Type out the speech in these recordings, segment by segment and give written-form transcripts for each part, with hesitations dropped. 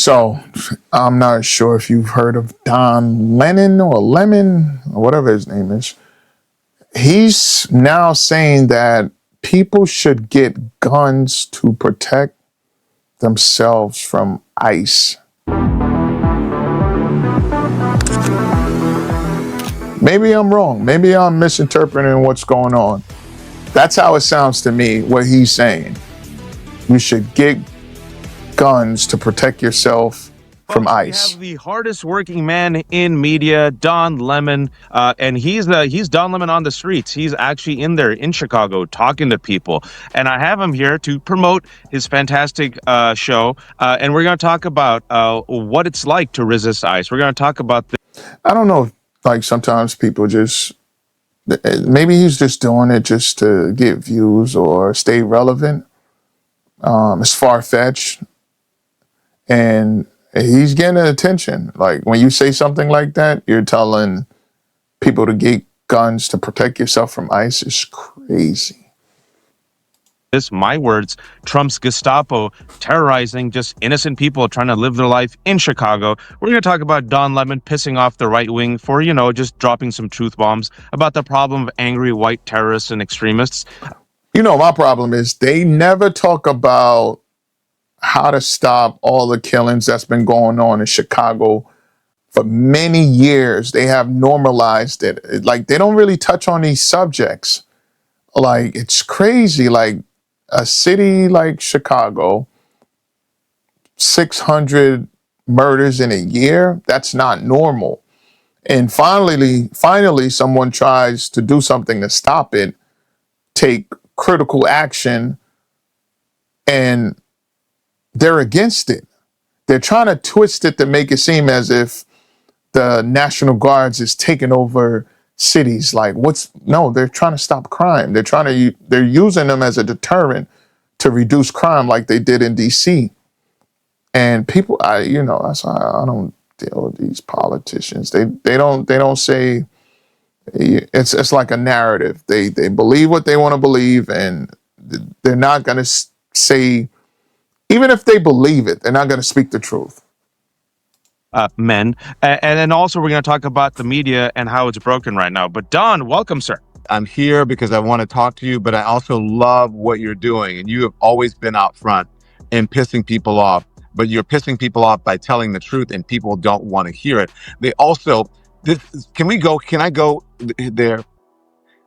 So I'm not sure if you've heard of Don Lennon or Lemon or whatever his name is. He's now saying that people should get guns to protect themselves from ICE. Maybe I'm wrong. Maybe I'm misinterpreting what's going on. That's how it sounds to me, what he's saying. You should get guns to protect yourself from Folks, we ICE. have the hardest working man in media, Don Lemon, and he's Don Lemon on the streets. He's actually in there in Chicago talking to people, and I have him here to promote his fantastic show. And we're going to talk about what it's like to resist ICE. We're going to talk about I don't know, like sometimes people just, maybe he's just doing it just to get views or stay relevant. It's far-fetched. And he's getting attention. Like when you say something like that, you're telling people to get guns to protect yourself from ICE. It's crazy. my words, Trump's Gestapo terrorizing just innocent people trying to live their life in Chicago. We're going to talk about Don Lemon pissing off the right wing for, just dropping some truth bombs about the problem of angry white terrorists and extremists. My problem is they never talk about how to stop all the killings that's been going on in Chicago for many years. They have normalized it. Like they don't really touch on these subjects. Like it's crazy. Like a city like Chicago, 600 murders in a year, that's not normal. And finally, someone tries to do something to stop it, take critical action, and they're against it. They're trying to twist it to make it seem as if the National Guards is taking over cities. Like no, they're trying to stop crime. They're using them as a deterrent to reduce crime like they did in DC. And people, that's why I don't deal with these politicians. They don't say, it's like a narrative. They believe what they want to believe, and they're not going to say, even if they believe it, they're not going to speak the truth. Men. And then also we're going to talk about the media and how it's broken right now. But Don, welcome, sir. I'm here because I want to talk to you, but I also love what you're doing. And you have always been out front and pissing people off, but you're pissing people off by telling the truth and people don't want to hear it. They also, can I go there?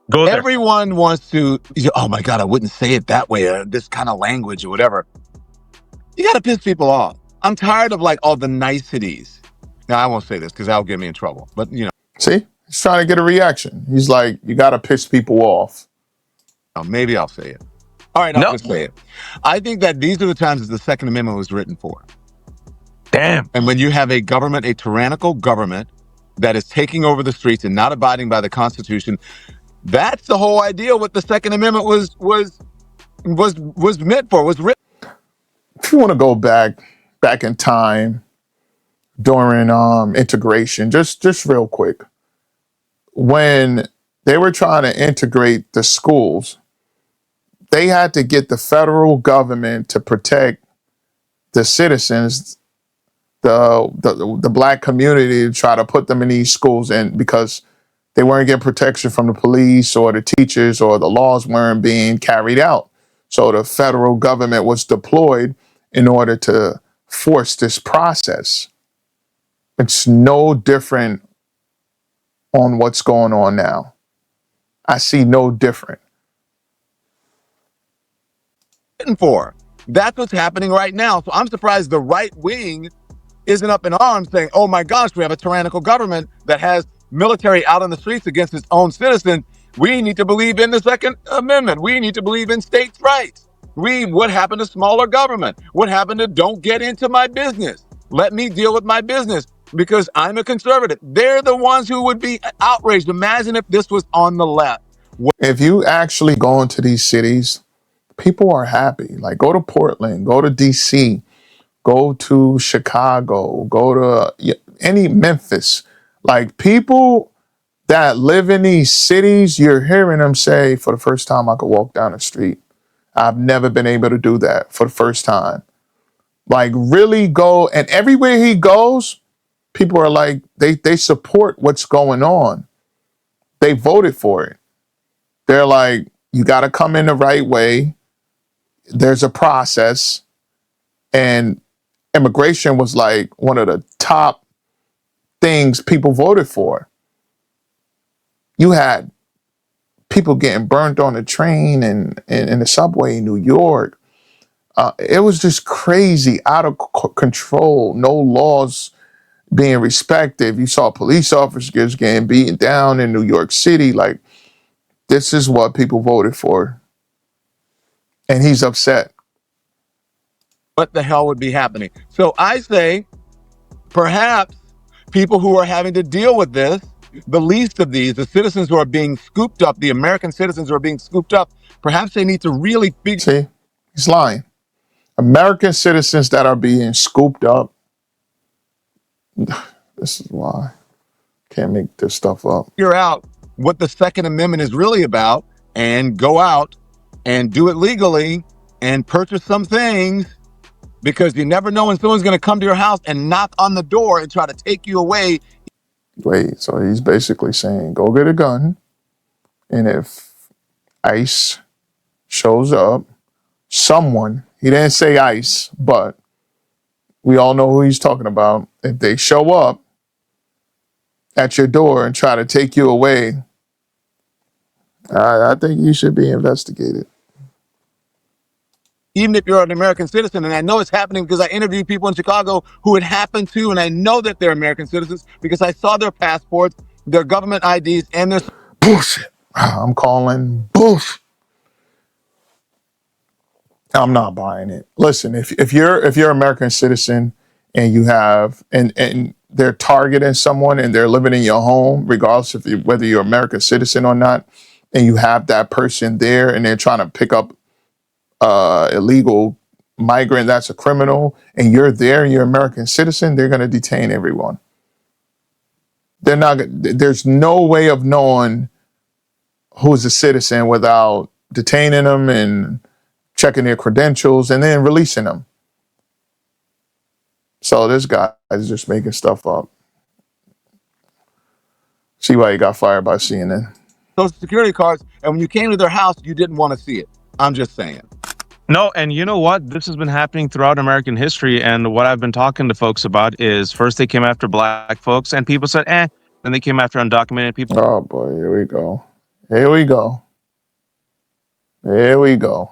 Go there. Everyone wants to, oh my God, I wouldn't say it that way, or this kind of language or whatever. You got to piss people off. I'm tired of like all the niceties. Now, I won't say this because that'll get me in trouble, but See, he's trying to get a reaction. He's like, you got to piss people off. Maybe I'll say it. All right, I'll just say it. I think that these are the times that the Second Amendment was written for. Damn. And when you have a government, a tyrannical government that is taking over the streets and not abiding by the Constitution, that's the whole idea. What the Second Amendment was meant for, was written. If you want to go back in time during integration, just real quick, when they were trying to integrate the schools, they had to get the federal government to protect the citizens, the black community, to try to put them in these schools, and because they weren't getting protection from the police or the teachers, or the laws weren't being carried out. So the federal government was deployed in order to force this process. It's no different on what's going on now. I see no different. For. That's what's happening right now. So I'm surprised the right wing isn't up in arms saying, oh my gosh, we have a tyrannical government that has military out on the streets against its own citizens. We need to believe in the Second Amendment. We need to believe in states' rights. What happened to smaller government? What happened to don't get into my business? Let me deal with my business because I'm a conservative. They're the ones who would be outraged. Imagine if this was on the left. If you actually go into these cities, people are happy. Like go to Portland, go to DC, go to Chicago, go to any Memphis. Like people that live in these cities, you're hearing them say, for the first time, I could walk down the street. I've never been able to do that for the first time. Like really go, and everywhere he goes, people are like, they support what's going on. They voted for it. They're like, you got to come in the right way. There's a process. And immigration was like one of the top things people voted for. You had people getting burnt on the train and in the subway in New York. It was just crazy, out of control, no laws being respected. You saw police officers getting beaten down in New York City. Like, this is what people voted for. And he's upset. What the hell would be happening? So I say, perhaps people who are having to deal with this, the least of these, the citizens who are being scooped up, the American citizens who are being scooped up, perhaps they need to really figure. See, he's lying. American citizens that are being scooped up. This is why. Can't make this stuff up. Figure out what the Second Amendment is really about and go out and do it legally and purchase some things, because you never know when someone's going to come to your house and knock on the door and try to take you away. Wait, so he's basically saying, go get a gun, and if ICE shows up, someone, he didn't say ICE, but we all know who he's talking about. If they show up at your door and try to take you away, I think you should be investigated. Even if you're an American citizen, and I know it's happening because I interviewed people in Chicago who it happened to, and I know that they're American citizens because I saw their passports, their government IDs, and their Bullshit. I'm calling bullshit. I'm not buying it. Listen, if you're an American citizen and you have and they're targeting someone and they're living in your home, regardless of whether you're an American citizen or not, and you have that person there and they're trying to pick up illegal migrant that's a criminal, and you're there and you're an American citizen, they're going to detain everyone. They're not. There's no way of knowing who's a citizen without detaining them and checking their credentials and then releasing them. So this guy is just making stuff up. See why he got fired by CNN. Social Security cards, and when you came to their house, you didn't want to see it. I'm just saying. No, and you know what? This has been happening throughout American history. And what I've been talking to folks about is first they came after black folks and people said, eh. Then they came after undocumented people. Oh boy, here we go. Here we go. Here we go.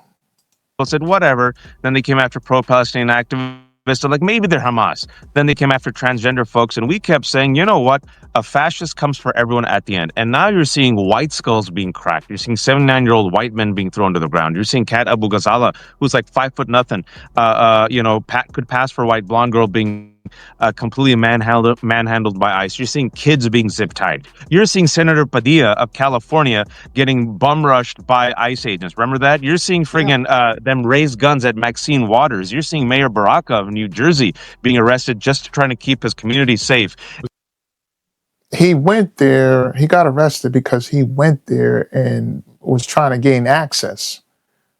People said, whatever. Then they came after pro-Palestinian activists. So like, maybe they're Hamas. Then they came after transgender folks. And we kept saying, you know what? A fascist comes for everyone at the end. And now you're seeing white skulls being cracked. You're seeing 79-year-old white men being thrown to the ground. You're seeing Kat Abu Ghazala, who's like 5'0", could pass for a white blonde girl, being completely manhandled by ICE. You're seeing kids being zip-tied. You're seeing Senator Padilla of California getting bum-rushed by ICE agents. Remember that? You're seeing friggin' them raise guns at Maxine Waters. You're seeing Mayor Baraka of New Jersey being arrested just trying to keep his community safe. He went there, he got arrested because he went there and was trying to gain access.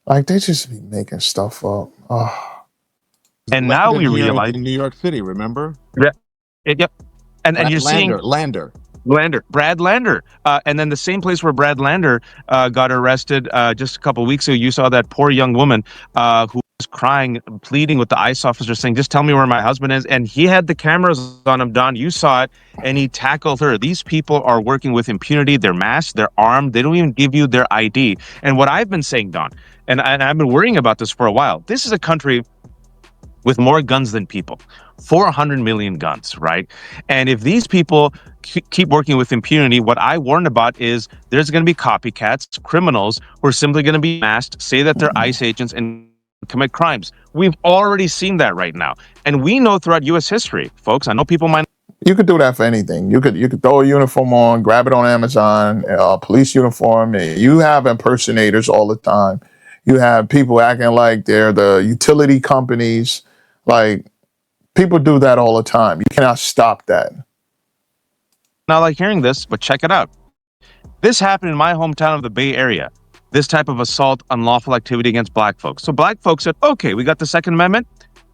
Like, they just be making stuff up. Oh. And now we realize in New York City, remember? Yep. And you're seeing Brad Lander. And then the same place where Brad Lander got arrested just a couple of weeks ago, you saw that poor young woman who was crying, pleading with the ICE officer, saying, just tell me where my husband is. And he had the cameras on him, Don. You saw it. And he tackled her. These people are working with impunity. They're masked. They're armed. They don't even give you their ID. And what I've been saying, Don, and I've been worrying about this for a while, this is a country with more guns than people, 400 million guns, right? And if these people keep working with impunity, what I warned about is there's going to be copycats, criminals who are simply going to be masked, say that they're ICE agents, and commit crimes. We've already seen that right now. And we know throughout U.S. history, folks, I know people might... You could do that for anything. You could throw a uniform on, grab it on Amazon, police uniform. You have impersonators all the time. You have people acting like they're the utility companies. Like, people do that all the time. You cannot stop that. Not like hearing this, but check it out. This happened in my hometown of the Bay Area. This type of assault, unlawful activity against black folks. So black folks said, okay, we got the Second Amendment.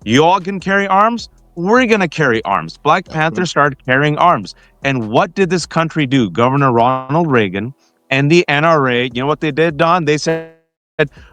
You all can carry arms. We're going to carry arms. Black Panthers started carrying arms. And what did this country do? Governor Ronald Reagan and the NRA, you know what they did, Don? They said,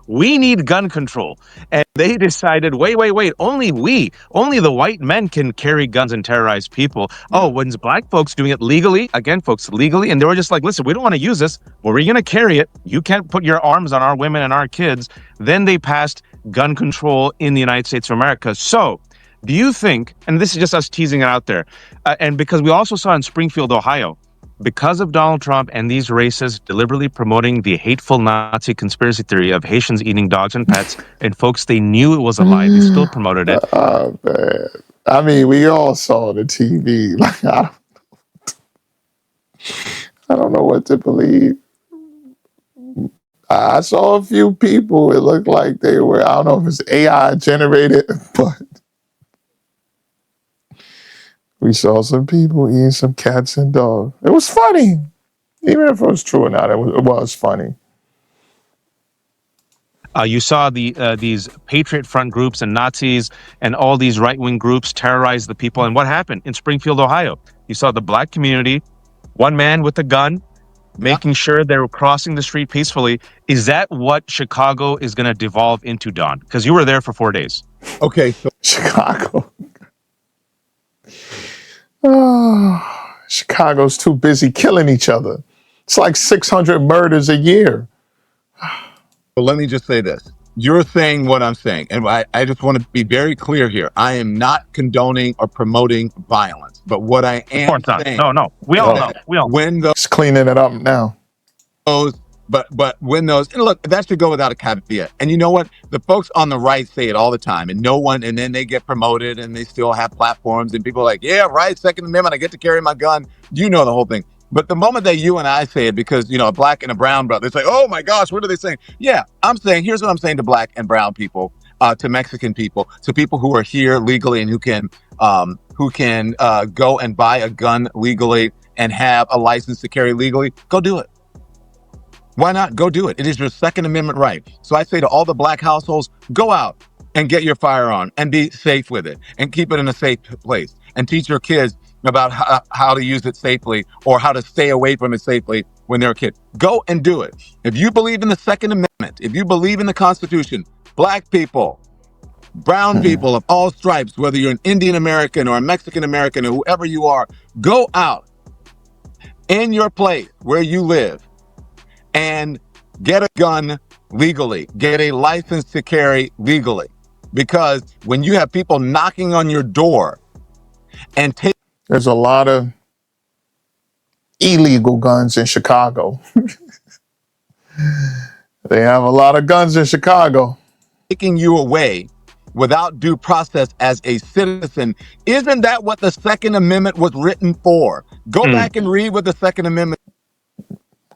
we need gun control. And they decided, wait, only the white men can carry guns and terrorize people. Oh, Yeah. when black folks doing it legally, again, folks, legally, and they were just like, listen, we don't want to use this, but we're going to carry it. You can't put your arms on our women and our kids. Then they passed gun control in the United States of America. So, do you think, and this is just us teasing it out there, and because we also saw in Springfield, Ohio, because of Donald Trump and these racists deliberately promoting the hateful Nazi conspiracy theory of Haitians eating dogs and pets, and folks, they knew it was a lie. They still promoted it. Oh man. I mean, we all saw the TV. Like I don't know what to believe. I saw a few people. It looked like they were, I don't know if it's AI generated, but we saw some people eating some cats and dogs. It was funny. Even if it was true or not, it was funny. You saw these Patriot Front groups and Nazis and all these right wing groups terrorize the people. And what happened in Springfield, Ohio? You saw the black community, one man with a gun, making sure they were crossing the street peacefully. Is that what Chicago is going to devolve into, Don? Because you were there for 4 days. Okay, so Chicago. Oh, Chicago's too busy killing each other. It's like 600 murders a year. let me just say this. You're saying what I'm saying, and I just want to be very clear here. I am not condoning or promoting violence, but what I Of am course not. saying No. We is all know. that We all know. when It's cleaning it up now. those but when those, and look, that should go without a caveat. And you know what, the folks on the right say it all the time, and no one, and then they get promoted and they still have platforms and people are like, yeah, right, Second Amendment, I get to carry my gun, you know, the whole thing. But the moment that you and I say it, because a black and a brown brother, it's like, oh my gosh, what are they saying? Yeah, I'm saying, here's what I'm saying to black and brown people, to Mexican people, to people who are here legally and who can go and buy a gun legally and have a license to carry legally. Go do it. Why not? Go do it. It is your Second Amendment right. So I say to all the black households, go out and get your firearm and be safe with it and keep it in a safe place and teach your kids about how to use it safely or how to stay away from it safely when they're a kid. Go and do it. If you believe in the Second Amendment, if you believe in the Constitution, black people, brown people of all stripes, whether you're an Indian American or a Mexican American or whoever you are, go out in your place where you live and get a gun legally, get a license to carry legally. Because when you have people knocking on your door and taking There's a lot of illegal guns in Chicago. They have a lot of guns in Chicago. you away without due process as a citizen, isn't that what the Second Amendment was written for? Go back and read what the Second Amendment.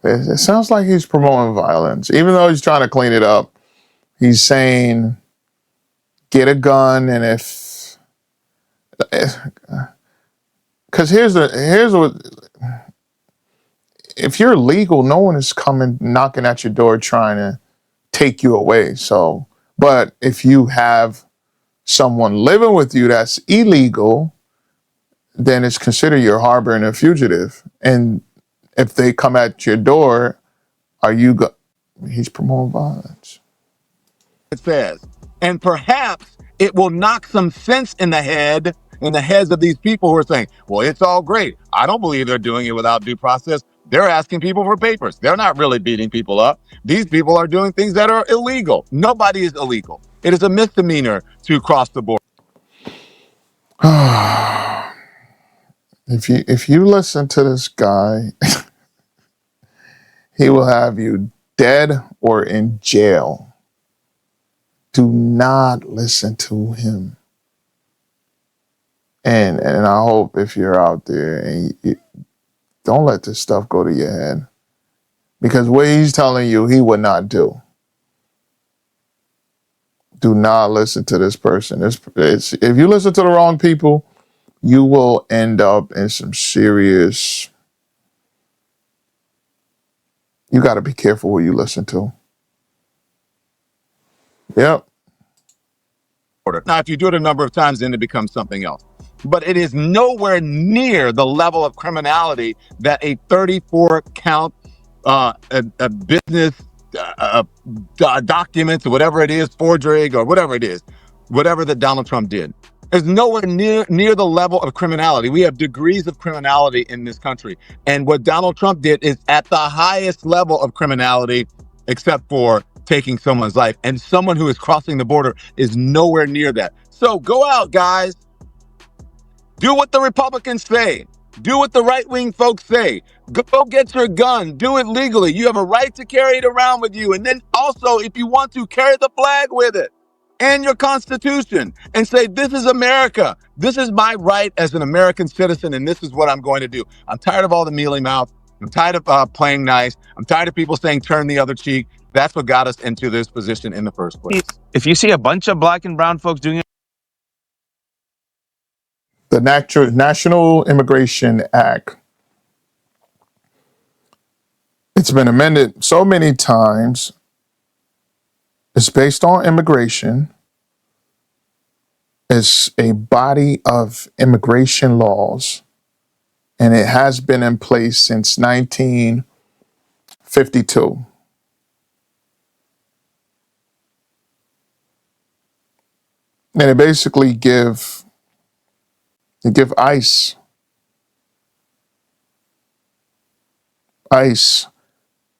It sounds like he's promoting violence. Even though he's trying to clean it up, he's saying, get a gun, and because here's what, if you're legal, no one is coming knocking at your door trying to take you away. So, but if you have someone living with you that's illegal, then it's considered you're harboring a fugitive. And if they come at your door, he's promoting violence. It says, and perhaps it will knock some sense in the heads of these people who are saying, well, it's all great. I don't believe they're doing it without due process. They're asking people for papers. They're not really beating people up. These people are doing things that are illegal. Nobody is illegal. It is a misdemeanor to cross the border. If you listen to this guy, he will have you dead or in jail. Do not listen to him. And I hope if you're out there and don't let this stuff go to your head, because what he's telling you, he would not do. Do not listen to this person. If you listen to the wrong people, you will end up in some serious. You got to be careful who you listen to. Yep. Now, if you do it a number of times, then it becomes something else. But it is nowhere near the level of criminality that a 34 count a business documents or whatever it is, forgery or whatever it is, whatever that Donald Trump did. Is nowhere near the level of criminality. We have degrees of criminality in this country. And what Donald Trump did is at the highest level of criminality, except for taking someone's life. And someone who is crossing the border is nowhere near that. So go out, guys. Do what the Republicans say. Do what the right-wing folks say. Go get your gun. Do it legally. You have a right to carry it around with you. And then also, if you want to, carry the flag with it and your Constitution and say, this is America. This is my right as an American citizen, and this is what I'm going to do. I'm tired of all the mealy mouth. I'm tired of playing nice. I'm tired of people saying turn the other cheek. That's what got us into this position in the first place. If you see a bunch of black and brown folks doing it, The National Immigration Act, it's been amended so many times. It's based on immigration. It's a body of immigration laws, and it has been in place since 1952. And it basically give ICE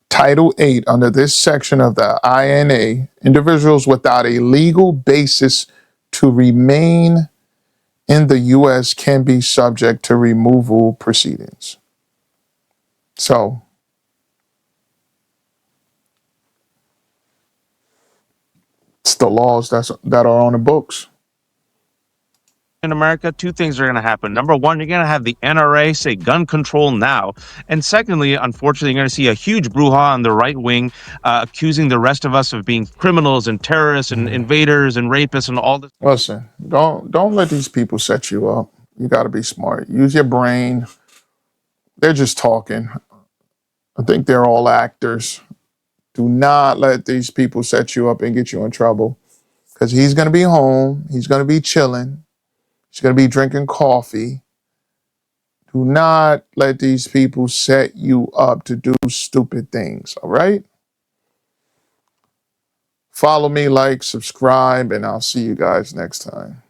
Title 8 under this section of the INA, individuals without a legal basis to remain in the U.S. can be subject to removal proceedings. So, it's the laws that are on the books. in America, two things are going to happen. Number one, you're going to have the NRA say gun control now. And secondly, unfortunately, you're going to see a huge brouhaha on the right wing accusing the rest of us of being criminals and terrorists and invaders and rapists and all this. Listen, don't let these people set you up. You got to be smart. Use your brain. They're just talking. I think they're all actors. Do not let these people set you up and get you in trouble, because he's going to be home. He's going to be chilling. He's going to be drinking coffee. Do not let these people set you up to do stupid things, all right? Follow me, like, subscribe, and I'll see you guys next time.